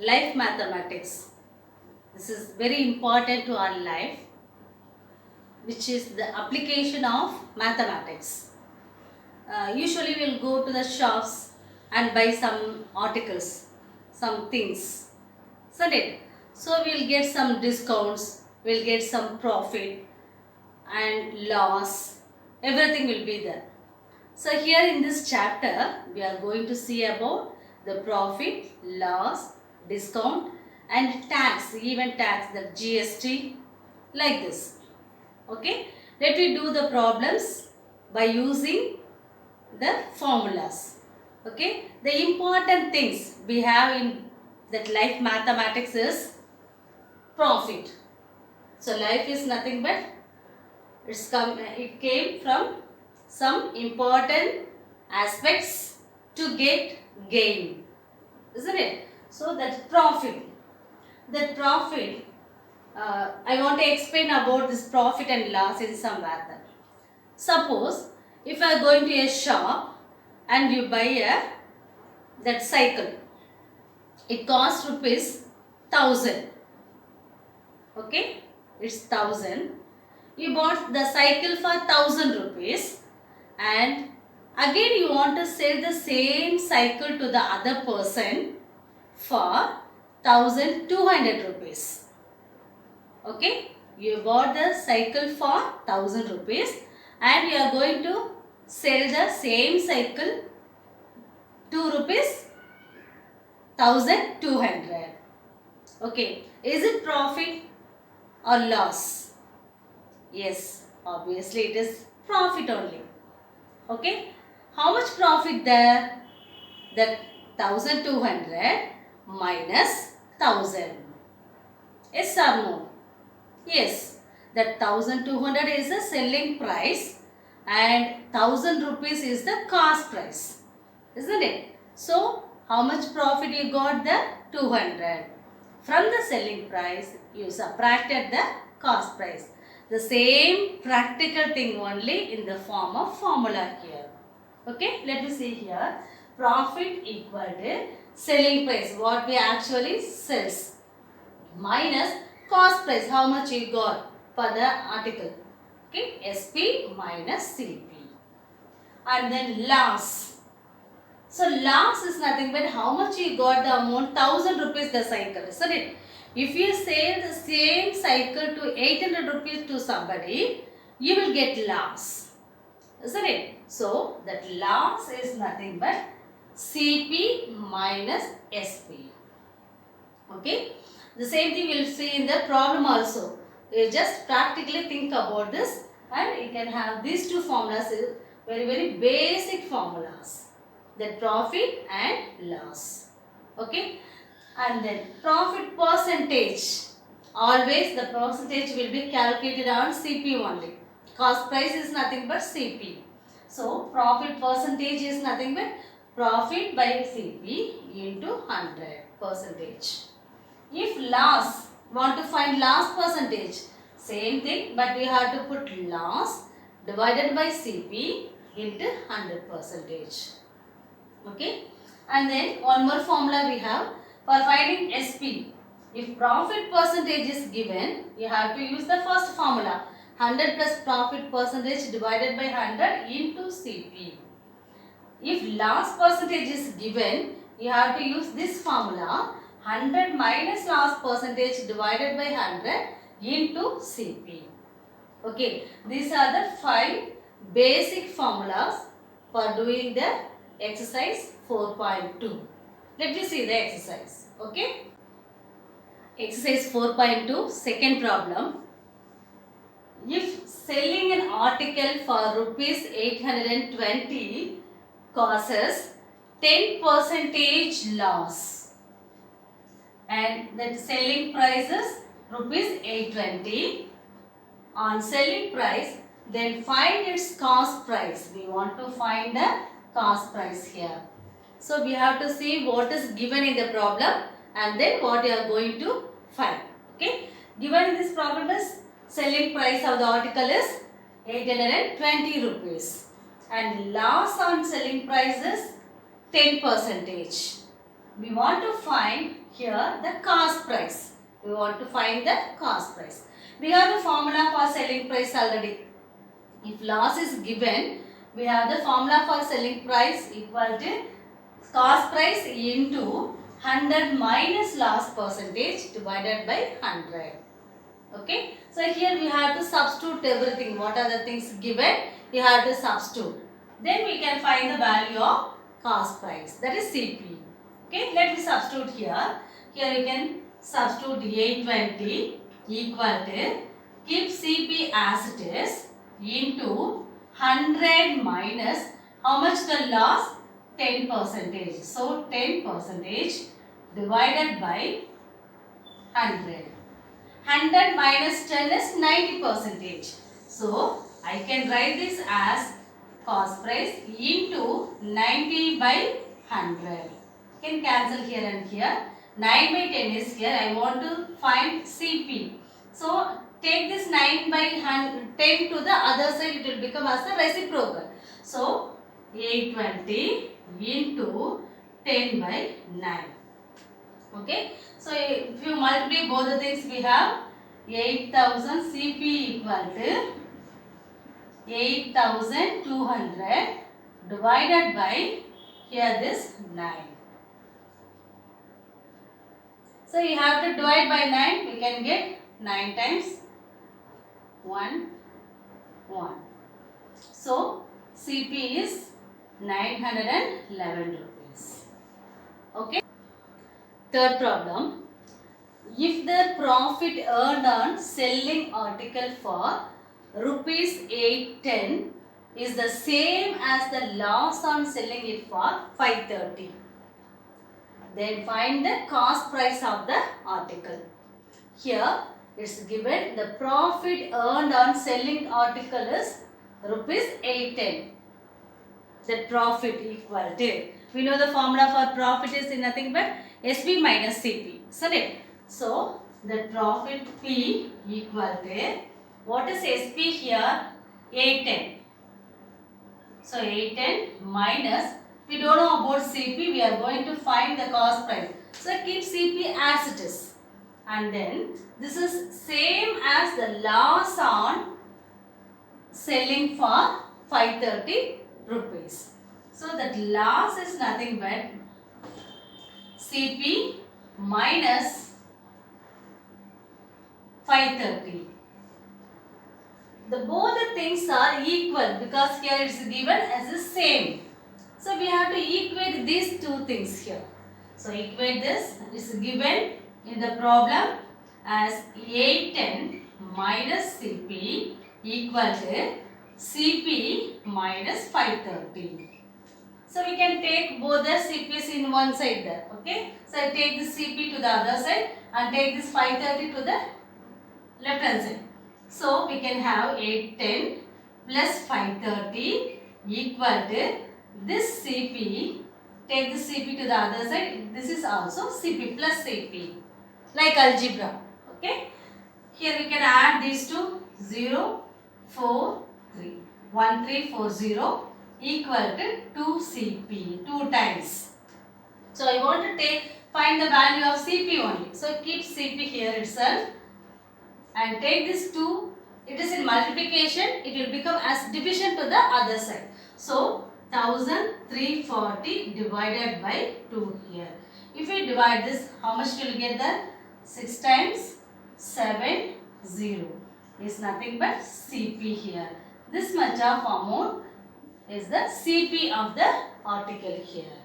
life mathematics. This is very important to our life, which is the application of mathematics. Usually we'll go to the shops and buy some articles, some things, isn't it? So we'll get some discounts, we'll get some profit and loss, everything will be there. So here in this chapter, we are going to see about the profit, loss, discount and tax, even tax, the GST, like this. Okay, let me do the problems by using the formulas. Okay, the important things we have in that life mathematics is profit. So life is nothing but it came from some important aspects to get gain, isn't it? So that profit, I want to explain about this profit and loss in some method. Suppose if you are going to a shop and you buy that cycle, it costs rupees 1000. Okay, it's 1000. You bought the cycle for 1000 rupees and again you want to sell the same cycle to the other person for 1200 rupees. Okay, you bought the cycle for 1000 rupees and you are going to sell the same cycle 2 rupees 1200. Okay, is it profit or loss? Yes, obviously it is profit only. Okay, how much profit there? That 1200 minus 1000. Yes or no? Yes, that 1200 is the selling price and 1000 rupees is the cost price, isn't it? So, how much profit you got there? 200. From the selling price, you subtracted the cost price. The same practical thing only in the form of formula here. Okay, let me see here. Profit equal to selling price, what we actually sells, minus cost price, how much you got for the article. Okay, SP minus CP. And then loss. So loss is nothing but how much you got the amount, 1000 rupees the cycle, isn't it? If you sell the same cycle to 800 rupees to somebody, you will get loss, isn't it? So that loss is nothing but CP minus SP. Okay. The same thing we will see in the problem also. You just practically think about this and you can have these two formulas, very basic formulas. The profit and loss. Okay. And then profit percentage. Always the percentage will be calculated on CP only. Cost price is nothing but CP. So profit percentage is nothing but profit by CP into 100 percentage. If loss, want to find loss percentage, same thing, but we have to put loss divided by CP into 100 percentage. Okay, and then one more formula we have for finding SP. If profit percentage is given, you have to use the first formula, 100 plus profit percentage divided by 100 into CP. If loss percentage is given, you have to use this formula, 100 minus loss percentage divided by 100 into CP. Okay, these are the 5 basic formulas for doing the exercise 4.2. Let me see the exercise. Okay. Exercise 4.2, second problem. If selling an article for rupees 820 causes 10% loss and the selling price is rupees 820 on selling price, then find its cost price. We want to find the cost price here. So we have to see what is given in the problem and then what you are going to find. Okay, given in this problem is selling price of the article is 820 rupees and loss on selling price is 10%. We want to find here the cost price. We want to find the cost price. We have the formula for selling price already. If loss is given, we have the formula for selling price equal to cost price into 100 minus loss percentage divided by 100. Okay. So here we have to substitute everything. What are the things given? We have to substitute. Then we can find the value of cost price. That is CP. Okay. Let me substitute here. Here we can substitute 820 equal to, keep CP as it is, into 100 minus how much the loss? 10 percentage. So 10 percentage divided by 100. 100 minus 10 is 90 percentage. So I can write this as cost price into 90 by 100. Can cancel here and here. 9 by 10 is here. I want to find CP. So take this 9 by 10 to the other side. It will become as the reciprocal. So 820 into 10 by 9. Okay. So if you multiply both the things, we have 8000 CP equal to 8200 divided by here this 9. So you have to divide by 9. We can get 9 times 1, 1. So CP is 911 rupees. Okay. Third problem. If the profit earned on selling article for rupees 810 is the same as the loss on selling it for 530, then find the cost price of the article. Here it's given the profit earned on selling article is rupees 810. The profit equal to, we know the formula for profit is nothing but SP minus CP. So the profit P equal to, what is SP here? 810. So 810 minus, we don't know about CP, we are going to find the cost price. So keep CP as it is. And then this is same as the loss on selling for 530 rupees. So that loss is nothing but CP minus 530. Both the things are equal because here it is given as the same. So we have to equate these two things here. So equate this, is given in the problem as 810 minus CP equal to CP minus 530. So we can take both the CPs in one side there. Okay. So I take this CP to the other side and take this 530 to the left hand side. So we can have 810 plus 530 equal to this CP. Take this CP to the other side. This is also CP plus CP. Like algebra. Okay. Here we can add these two. 0, 4, 3. 1340 equal to 2CP. 2 times. So I want to find the value of CP only. So keep CP here itself. And take this 2. It is in multiplication. It will become as division to the other side. So 1340 divided by 2 here. If we divide this, how much will get there? 6 times 7, 0 is nothing but CP here. This much of amount is the CP of the article here.